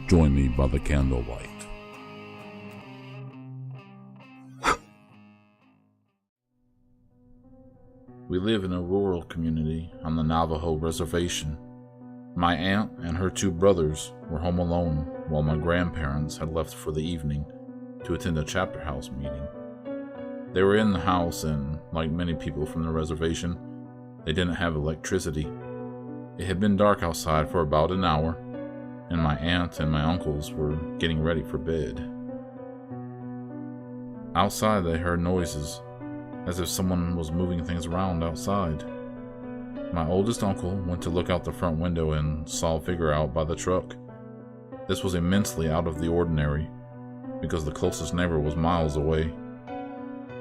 Join me by the candlelight. We live in a rural community on the Navajo Reservation. My aunt and her two brothers were home alone while my grandparents had left for the evening to attend a chapter house meeting. They were in the house and, like many people from the reservation, they didn't have electricity. It had been dark outside for about an hour, and my aunt and my uncles were getting ready for bed. Outside they heard noises, as if someone was moving things around outside. My oldest uncle went to look out the front window and saw a figure out by the truck. This was immensely out of the ordinary, because the closest neighbor was miles away.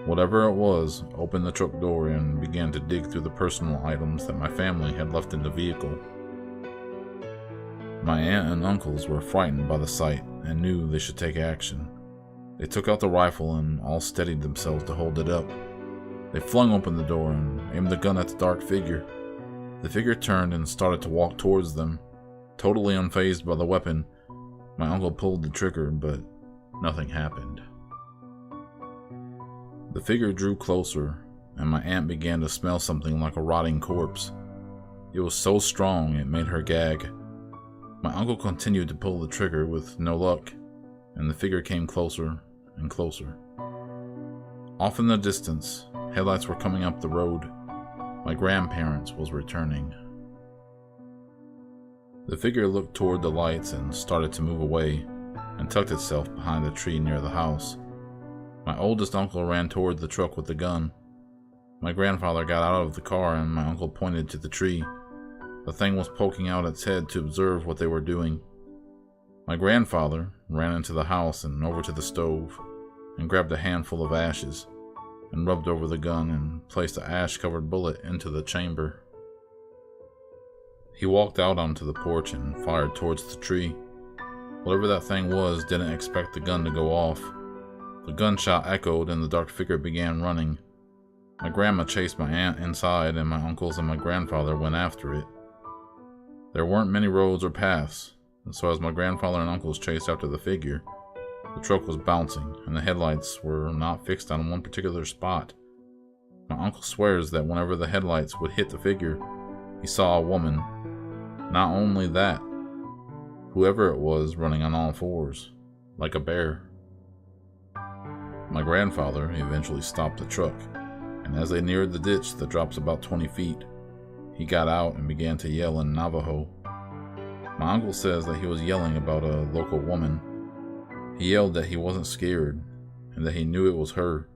Whatever it was opened the truck door and began to dig through the personal items that my family had left in the vehicle. My aunt and uncles were frightened by the sight and knew they should take action. They took out the rifle and all steadied themselves to hold it up. They flung open the door and aimed the gun at the dark figure. The figure turned and started to walk towards them. Totally unfazed by the weapon, my uncle pulled the trigger, but nothing happened. The figure drew closer, and my aunt began to smell something like a rotting corpse. It was so strong it made her gag. My uncle continued to pull the trigger with no luck, and the figure came closer and closer. Off in the distance, headlights were coming up the road. My grandparents was returning. The figure looked toward the lights and started to move away and tucked itself behind a tree near the house. My oldest uncle ran toward the truck with the gun. My grandfather got out of the car and my uncle pointed to the tree. The thing was poking out its head to observe what they were doing. My grandfather ran into the house and over to the stove and grabbed a handful of ashes and rubbed over the gun and placed an ash-covered bullet into the chamber. He walked out onto the porch and fired towards the tree. Whatever that thing was didn't expect the gun to go off. The gunshot echoed and the dark figure began running. My grandma chased my aunt inside and my uncles and my grandfather went after it. There weren't many roads or paths, and so as my grandfather and uncles chased after the figure, the truck was bouncing, and the headlights were not fixed on one particular spot. My uncle swears that whenever the headlights would hit the figure, he saw a woman. Not only that, whoever it was running on all fours, like a bear. My grandfather eventually stopped the truck, and as they neared the ditch that drops about 20 feet, he got out and began to yell in Navajo. My uncle says that he was yelling about a local woman. He yelled that he wasn't scared, and that he knew it was her,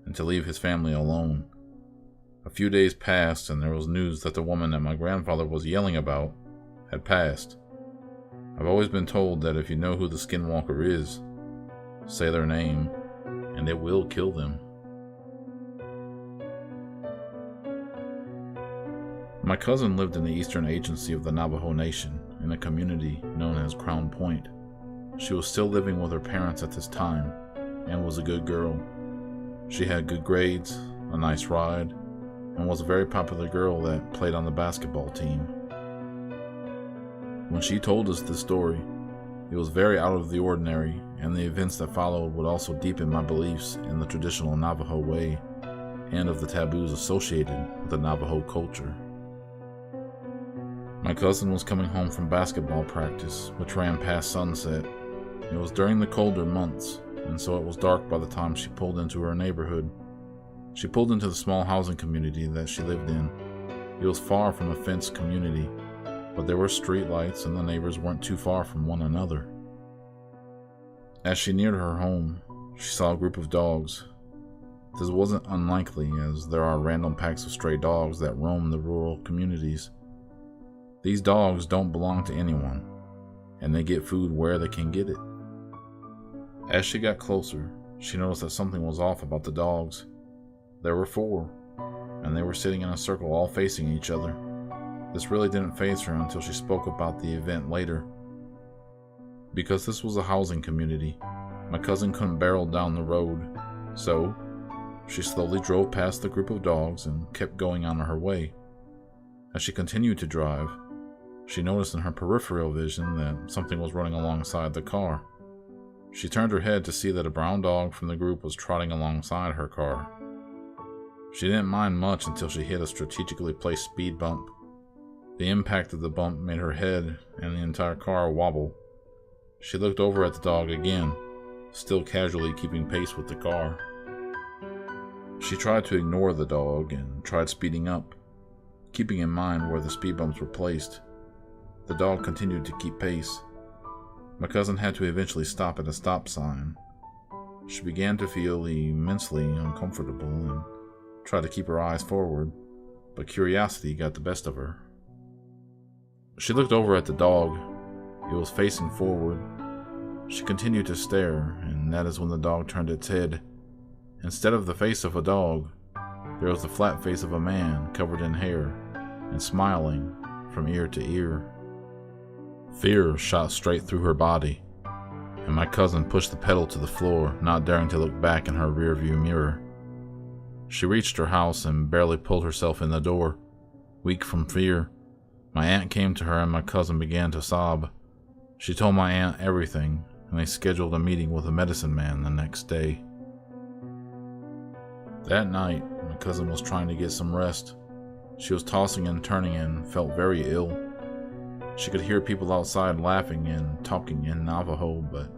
and to leave his family alone. A few days passed, and there was news that the woman that my grandfather was yelling about had passed. I've always been told that if you know who the Skinwalker is, say their name, and it will kill them. My cousin lived in the eastern agency of the Navajo Nation, in a community known as Crown Point. She was still living with her parents at this time, and was a good girl. She had good grades, a nice ride, and was a very popular girl that played on the basketball team. When she told us this story, it was very out of the ordinary, and the events that followed would also deepen my beliefs in the traditional Navajo way, and of the taboos associated with the Navajo culture. My cousin was coming home from basketball practice, which ran past sunset. It was during the colder months, and so it was dark by the time she pulled into her neighborhood. She pulled into the small housing community that she lived in. It was far from a fenced community, but there were street lights and the neighbors weren't too far from one another. As she neared her home, she saw a group of dogs. This wasn't unlikely, as there are random packs of stray dogs that roam the rural communities. These dogs don't belong to anyone, and they get food where they can get it. As she got closer, she noticed that something was off about the dogs. There were 4, and they were sitting in a circle all facing each other. This really didn't faze her until she spoke about the event later. Because this was a housing community, my cousin couldn't barrel down the road, so she slowly drove past the group of dogs and kept going on her way. As she continued to drive, She noticed in her peripheral vision that something was running alongside the car. She turned her head to see that a brown dog from the group was trotting alongside her car. She didn't mind much until she hit a strategically placed speed bump. The impact of the bump made her head and the entire car wobble. She looked over at the dog again, still casually keeping pace with the car. She tried to ignore the dog and tried speeding up, keeping in mind where the speed bumps were placed. The dog continued to keep pace. My cousin had to eventually stop at a stop sign. She began to feel immensely uncomfortable and tried to keep her eyes forward, but curiosity got the best of her. She looked over at the dog. It was facing forward. She continued to stare, and that is when the dog turned its head. Instead of the face of a dog, there was the flat face of a man covered in hair and smiling from ear to ear. Fear shot straight through her body, and my cousin pushed the pedal to the floor, not daring to look back in her rearview mirror. She reached her house and barely pulled herself in the door. Weak from fear, my aunt came to her and my cousin began to sob. She told my aunt everything, and they scheduled a meeting with a medicine man the next day. That night, my cousin was trying to get some rest. She was tossing and turning and felt very ill. She could hear people outside laughing and talking in Navajo, but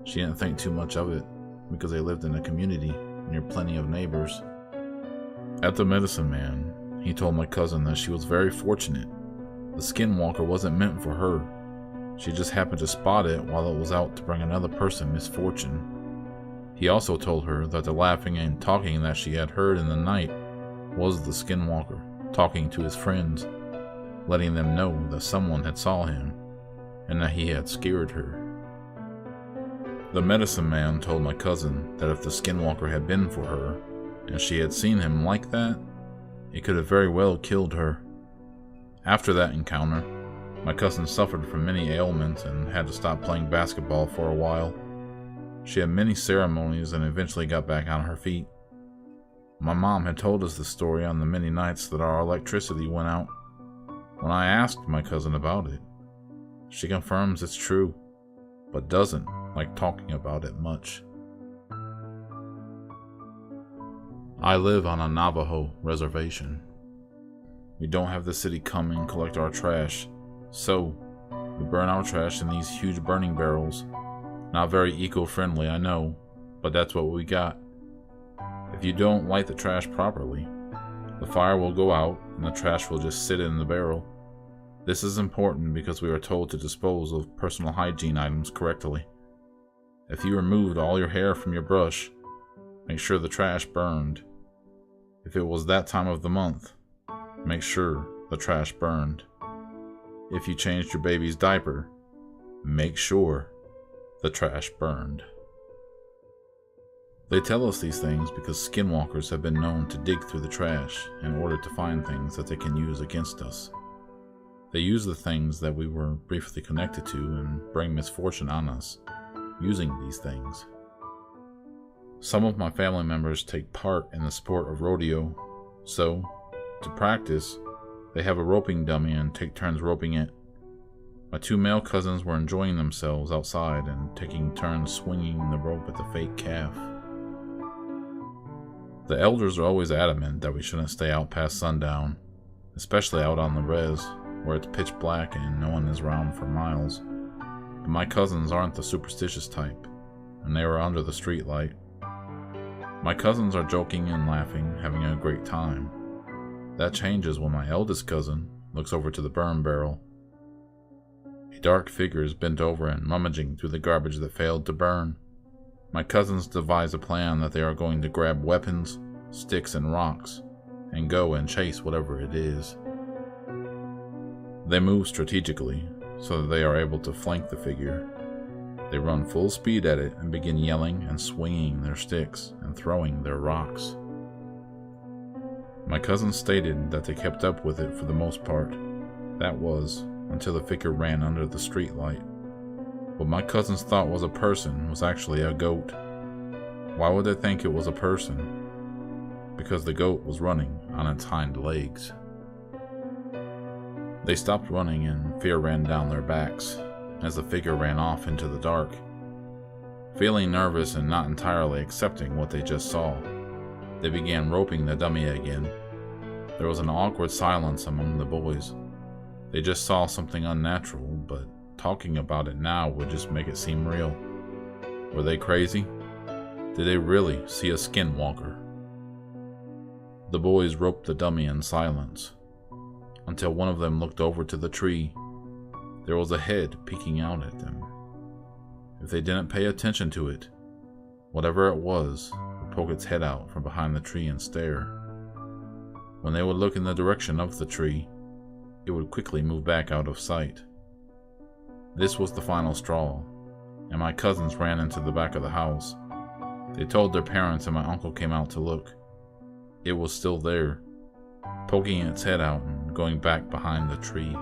she didn't think too much of it because they lived in a community near plenty of neighbors. At the medicine man, he told my cousin that she was very fortunate. The Skinwalker wasn't meant for her. She just happened to spot it while it was out to bring another person misfortune. He also told her that the laughing and talking that she had heard in the night was the Skinwalker talking to his friends, letting them know that someone had saw him and that he had scared her. The medicine man told my cousin that if the Skinwalker had been for her, and she had seen him like that, it could have very well killed her. After that encounter, my cousin suffered from many ailments and had to stop playing basketball for a while. She had many ceremonies and eventually got back on her feet. My mom had told us the story on the many nights that our electricity went out. When I asked my cousin about it, she confirms it's true, but doesn't like talking about it much. I live on a Navajo reservation. We don't have the city come and collect our trash, so we burn our trash in these huge burning barrels. Not very eco-friendly, I know, but that's what we got. If you don't light the trash properly, the fire will go out and the trash will just sit in the barrel. This is important because we are told to dispose of personal hygiene items correctly. If you removed all your hair from your brush, make sure the trash burned. If it was that time of the month, make sure the trash burned. If you changed your baby's diaper, make sure the trash burned. They tell us these things because skinwalkers have been known to dig through the trash in order to find things that they can use against us. They use the things that we were briefly connected to and bring misfortune on us, using these things. Some of my family members take part in the sport of rodeo, so, to practice, they have a roping dummy and take turns roping it. My two male cousins were enjoying themselves outside and taking turns swinging the rope at the fake calf. The elders are always adamant that we shouldn't stay out past sundown, especially out on the res, where it's pitch black and no one is around for miles. But my cousins aren't the superstitious type, and they were under the street light. My cousins are joking and laughing, having a great time. That changes when my eldest cousin looks over to the burn barrel. A dark figure is bent over and rummaging through the garbage that failed to burn. My cousins devise a plan that they are going to grab weapons, sticks, and rocks, and go and chase whatever it is. They move strategically, so that they are able to flank the figure. They run full speed at it and begin yelling and swinging their sticks and throwing their rocks. My cousins stated that they kept up with it for the most part. That was, until the figure ran under the street light. What my cousins thought was a person was actually a goat. Why would they think it was a person? Because the goat was running on its hind legs. They stopped running and fear ran down their backs as the figure ran off into the dark. Feeling nervous and not entirely accepting what they just saw, they began roping the dummy again. There was an awkward silence among the boys. They just saw something unnatural, but talking about it now would just make it seem real. Were they crazy? Did they really see a skinwalker? The boys roped the dummy in silence, until one of them looked over to the tree. There was a head peeking out at them. If they didn't pay attention to it, whatever it was would poke its head out from behind the tree and stare. When they would look in the direction of the tree, it would quickly move back out of sight. This was the final straw, and my cousins ran into the back of the house. They told their parents and my uncle came out to look. It was still there, poking its head out and going back behind the tree.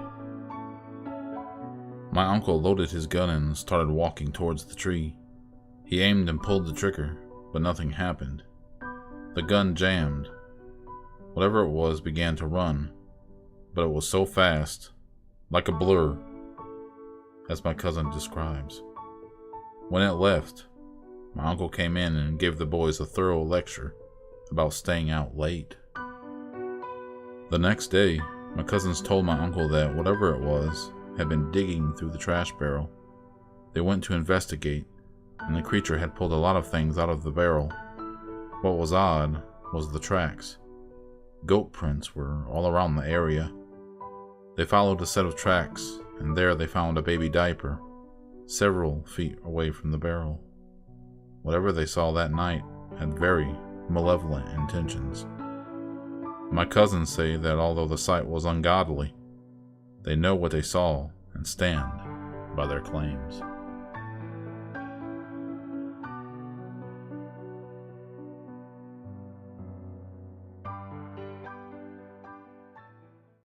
My uncle loaded his gun and started walking towards the tree. He aimed and pulled the trigger, but nothing happened. The gun jammed. Whatever it was began to run, but it was so fast, like a blur, as my cousin describes. When it left, my uncle came in and gave the boys a thorough lecture about staying out late. The next day, my cousins told my uncle that whatever it was had been digging through the trash barrel. They went to investigate, and the creature had pulled a lot of things out of the barrel. What was odd was the tracks. Goat prints were all around the area. They followed a set of tracks, and there they found a baby diaper, several feet away from the barrel. Whatever they saw that night had very malevolent intentions. My cousins say that although the sight was ungodly, they know what they saw and stand by their claims.